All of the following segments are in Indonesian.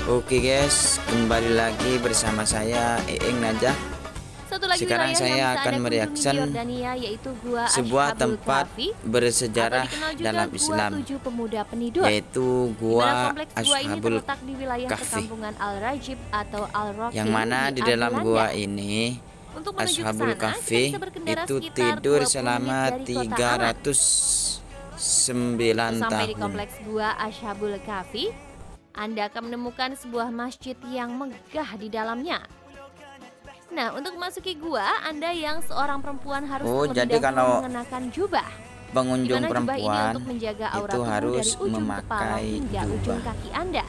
Oke guys, kembali lagi bersama saya Eeng Najah. Satu lagi Sekarang wilayah saya yang bisa akan Anda kunjungi mereaction di Yordania yaitu Gua sebuah Ashabul tempat Kahfi, bersejarah atau dikenal juga dalam Gua Islam, 7 Pemuda Penidur. yaitu Di mana Gua kompleks gua ini Ashabul terletak di wilayah Kahfi, perkampungan Al-Rajib atau Al-Roqim yang mana di Ar dalam Belanda. gua ini Untuk menuju ke Ashabul sana, kita Kahfi bisa berkendara itu sekitar tidur 20 menit selama dari kota Aman. 309 Sampai di tahun. kompleks Gua Ashabul Kahfi, Anda akan menemukan sebuah masjid yang megah di dalamnya. Nah, untuk memasuki gua, Anda yang seorang perempuan harus terlebih jadi dahulu kalau mengenakan jubah. Di pengunjung mana jubah ini perempuan untuk menjaga aura itu tubuh harus dari ujung kepala memakai hingga ujung jubah. kaki Anda.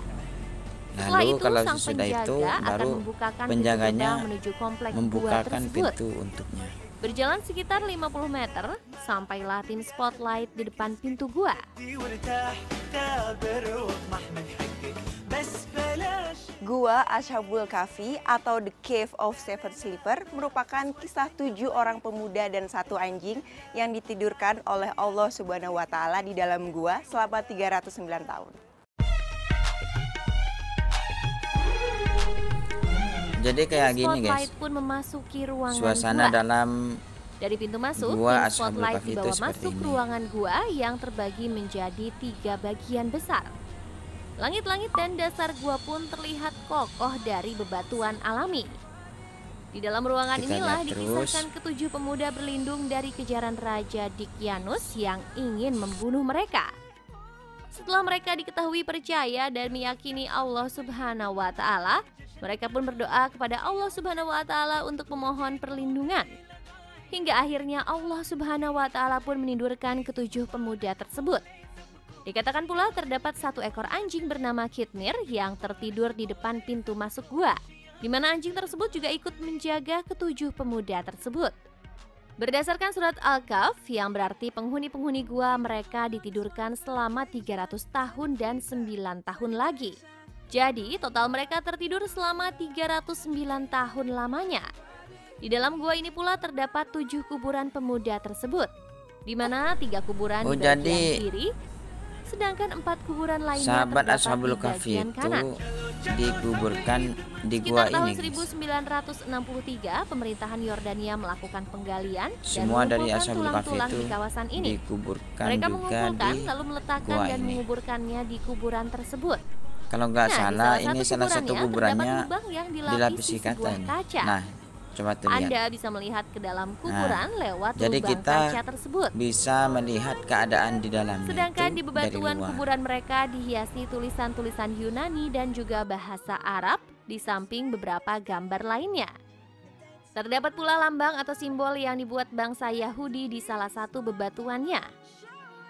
Setelah Lalu itu, kalau sang sesudah itu penjaga akan baru membukakan pintu penjaganya gerbang menuju kompleks gua membukakan tersebut. pintu untuknya. Berjalan sekitar 50 meter, sampailah tim spotlight di depan pintu gua. Gua Ashabul Kahfi atau The Cave of Seven Sleeper merupakan kisah 7 orang pemuda dan 1 anjing yang ditidurkan oleh Allah Subhanahu wa Ta'ala di dalam gua selama 309 tahun. Jadi kayak Tim gini spotlight guys, pun memasuki ruangan suasana gua. dalam Dari pintu masuk, Gua tim Ashabul spotlight Kahfi itu dibawa seperti masuk ini. ruangan gua yang terbagi menjadi 3 bagian besar. Langit-langit dan dasar gua pun terlihat kokoh dari bebatuan alami. Di dalam ruangan Kita inilah lihat dikisahkan ketujuh pemuda berlindung dari kejaran Raja Dikyanus yang ingin membunuh mereka. Setelah mereka diketahui percaya dan meyakini Allah Subhanahu wa Ta'ala, mereka pun berdoa kepada Allah Subhanahu wa Ta'ala untuk memohon perlindungan. Hingga akhirnya Allah Subhanahu wa Ta'ala pun menidurkan ketujuh pemuda tersebut. Dikatakan pula terdapat 1 ekor anjing bernama Khidmir yang tertidur di depan pintu masuk gua, di mana anjing tersebut juga ikut menjaga ketujuh pemuda tersebut. Berdasarkan surat Al-Kahf yang berarti penghuni-penghuni gua mereka ditidurkan selama 300 tahun dan 9 tahun lagi. Jadi total mereka tertidur selama 309 tahun lamanya. Di dalam gua ini pula terdapat 7 kuburan pemuda tersebut, di mana 3 kuburan di bagian kiri, sedangkan 4 kuburan lainnya sahabat terdapat Ashabul di Kahfi bagian itu kanan. dikuburkan di gua Sekitar tahun ini guys. 1963, pemerintahan Yordania melakukan penggalian Semua dan dari mengumpulkan Ashabul Kahfi tulang-tulang itu di kawasan ini. dikuburkan Mereka juga mengumpulkan di lalu meletakkan gua dan ini. menguburkannya di kuburan tersebut. Kalau nggak Nah, di salah salah ini satu salah satu kuburannya kuburannya terdapat lubang yang dilapisi dilapisi kaca sebuah ini. kaca. Nah, coba tuh lihat. Anda bisa melihat ke dalam kuburan lewat jadi lubang kita kaca tersebut. bisa melihat keadaan di dalamnya Sedangkan itu di bebatuan dari luar. kuburan mereka dihiasi tulisan-tulisan Yunani dan juga bahasa Arab di samping beberapa gambar lainnya. Terdapat pula lambang atau simbol yang dibuat bangsa Yahudi di salah satu bebatuannya.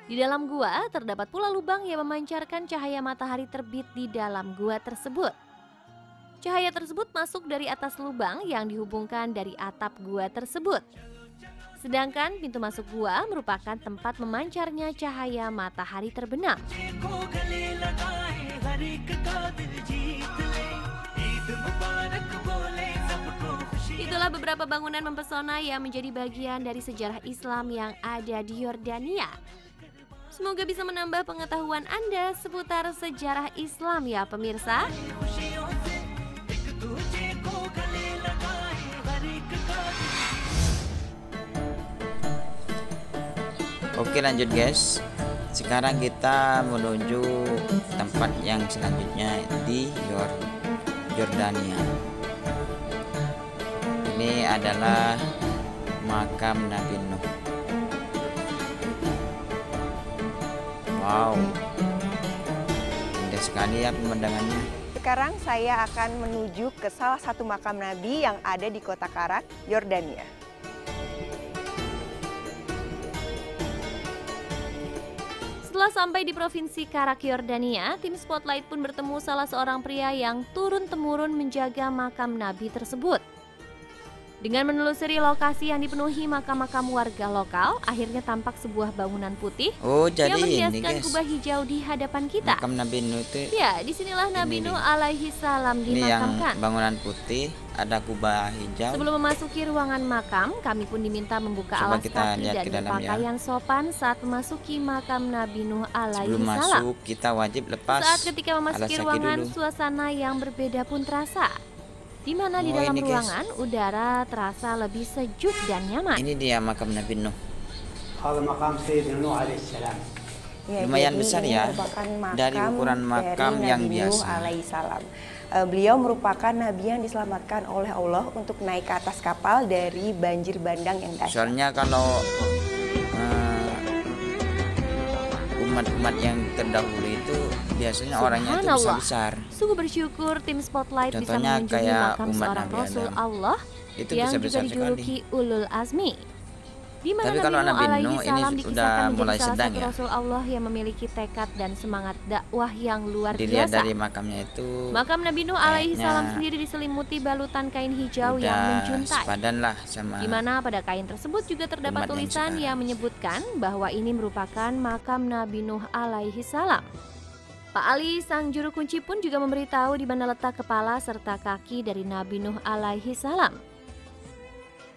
Di dalam gua terdapat pula lubang yang memancarkan cahaya matahari terbit di dalam gua tersebut. Cahaya tersebut masuk dari atas lubang yang dihubungkan dari atap gua tersebut. Sedangkan pintu masuk gua merupakan tempat memancarnya cahaya matahari terbenam. Itulah beberapa bangunan mempesona yang menjadi bagian dari sejarah Islam yang ada di Yordania. Semoga bisa menambah pengetahuan Anda seputar sejarah Islam ya pemirsa. Oke, lanjut guys. Sekarang kita menuju tempat yang selanjutnya di Yordania. Ini adalah makam Nabi Nuh. Wow, indah sekali ya pemandangannya. Sekarang saya akan menuju ke salah satu makam Nabi yang ada di kota Karak, Yordania. Setelah sampai di provinsi Karak, Yordania, tim Spotlight pun bertemu salah seorang pria yang turun-temurun menjaga makam Nabi tersebut. Dengan menelusuri lokasi yang dipenuhi makam-makam warga lokal, akhirnya tampak sebuah bangunan putih Oh, jadi yang ini menghiaskan guys, kubah hijau di hadapan kita. makam Nabi Nuh itu. Ya, disinilah Nabi Ini Nuh nih. alaihi salam Ini yang dimakamkan. bangunan putih, ada kubah hijau. Sebelum memasuki ruangan makam, kami pun diminta membuka Coba alas kita kaki lihat dan ke dalam ya. berpakaian sopan saat memasuki makam Nabi Nuh alaihi Sebelum salam. masuk kita wajib lepas Saat ketika memasuki alas kaki ruangan, dulu. suasana yang berbeda pun terasa. Di mana di Oh, dalam ini, guys. ruangan udara terasa lebih sejuk dan nyaman. Ini dia makam Nabi Nuh. هذا مقام سيدنا نوح عليه السلام. Ya, Lumayan jadi besar ini ya, merupakan dari ukuran makam dari yang Nabi Nuh biasa. alaihissalam. Beliau merupakan nabi yang diselamatkan oleh Allah untuk naik ke atas kapal dari banjir bandang yang dahsyat. Soalnya kalau umat-umat yang terdahulu itu biasanya orangnya itu Subhanallah. besar. Sungguh bersyukur tim Spotlight bisa Contohnya mengunjungi kayak makam umat seorang Nabi Rasul Adam. Allah Itu yang juga besar-besar dijuluki Ulul Azmi. Di mana Tapi Nabi kalau Nuh Nabi alaihi Nuh ini salam sudah dikisahkan menjadi mulai salah sedang satu ya. Rasul Allah yang memiliki tekad dan semangat dakwah yang luar Dilihat biasa. dari makamnya itu Makam Nabi Nuh alaihi kayaknya salam sendiri diselimuti balutan kain hijau yang udah menjuntai. sepadan lah sama Di mana pada kain tersebut juga terdapat umat yang tulisan sekarang. yang menyebutkan bahwa ini merupakan makam Nabi Nuh alaihi salam. Pak Ali, sang juru kunci pun juga memberitahu di mana letak kepala serta kaki dari Nabi Nuh alaihi salam.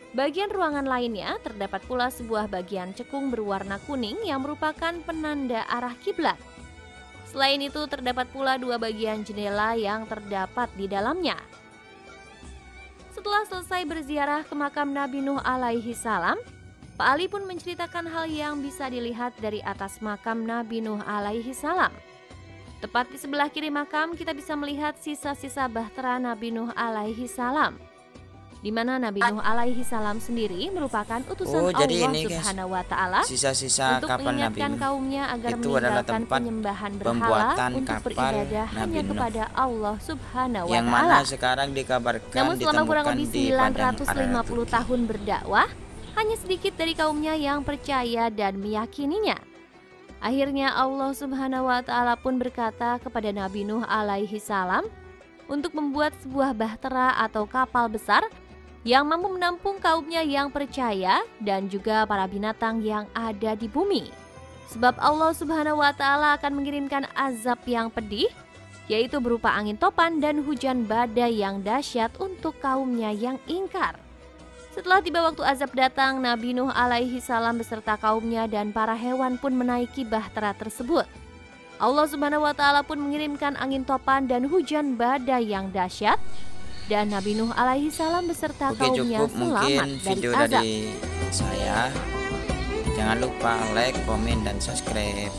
Bagian ruangan lainnya terdapat pula sebuah bagian cekung berwarna kuning yang merupakan penanda arah kiblat. Selain itu terdapat pula dua bagian jendela yang terdapat di dalamnya. Setelah selesai berziarah ke makam Nabi Nuh alaihi salam, Pak Ali pun menceritakan hal yang bisa dilihat dari atas makam Nabi Nuh alaihi salam. Tepat di sebelah kiri makam kita bisa melihat sisa-sisa bahtera Nabi Nuh alaihi salam. Di mana Nabi Nuh alaihi salam sendiri merupakan utusan Oh, jadi Allah ini, guys, Subhanahu wa taala sisa-sisa untuk kapal Nabi mengingatkan Nuh. kaumnya agar Itu adalah meninggalkan tempat penyembahan berhala pembuatan untuk kapal beribadah Nabi hanya Nuh. kepada Allah Subhanahu wa Yang taala. mana sekarang dikabarkan Namun selama kurang ditemukan lebih di padang 950 Ararat. tahun berdakwah, hanya sedikit dari kaumnya yang percaya dan meyakininya. Akhirnya Allah Subhanahu wa taala pun berkata kepada Nabi Nuh alaihi salam untuk membuat sebuah bahtera atau kapal besar yang mampu menampung kaumnya yang percaya dan juga para binatang yang ada di bumi. Sebab Allah Subhanahu wa taala akan mengirimkan azab yang pedih, yaitu berupa angin topan dan hujan badai yang dahsyat untuk kaumnya yang ingkar. Setelah tiba waktu azab datang, Nabi Nuh alaihi salam beserta kaumnya dan para hewan pun menaiki bahtera tersebut. Allah Subhanahu wa taala pun mengirimkan angin topan dan hujan badai yang dahsyat, dan Nabi Nuh alaihi salam beserta Oke, kaumnya cukup selamat mungkin dari video azab. dari saya. Jangan lupa like, komen, dan subscribe.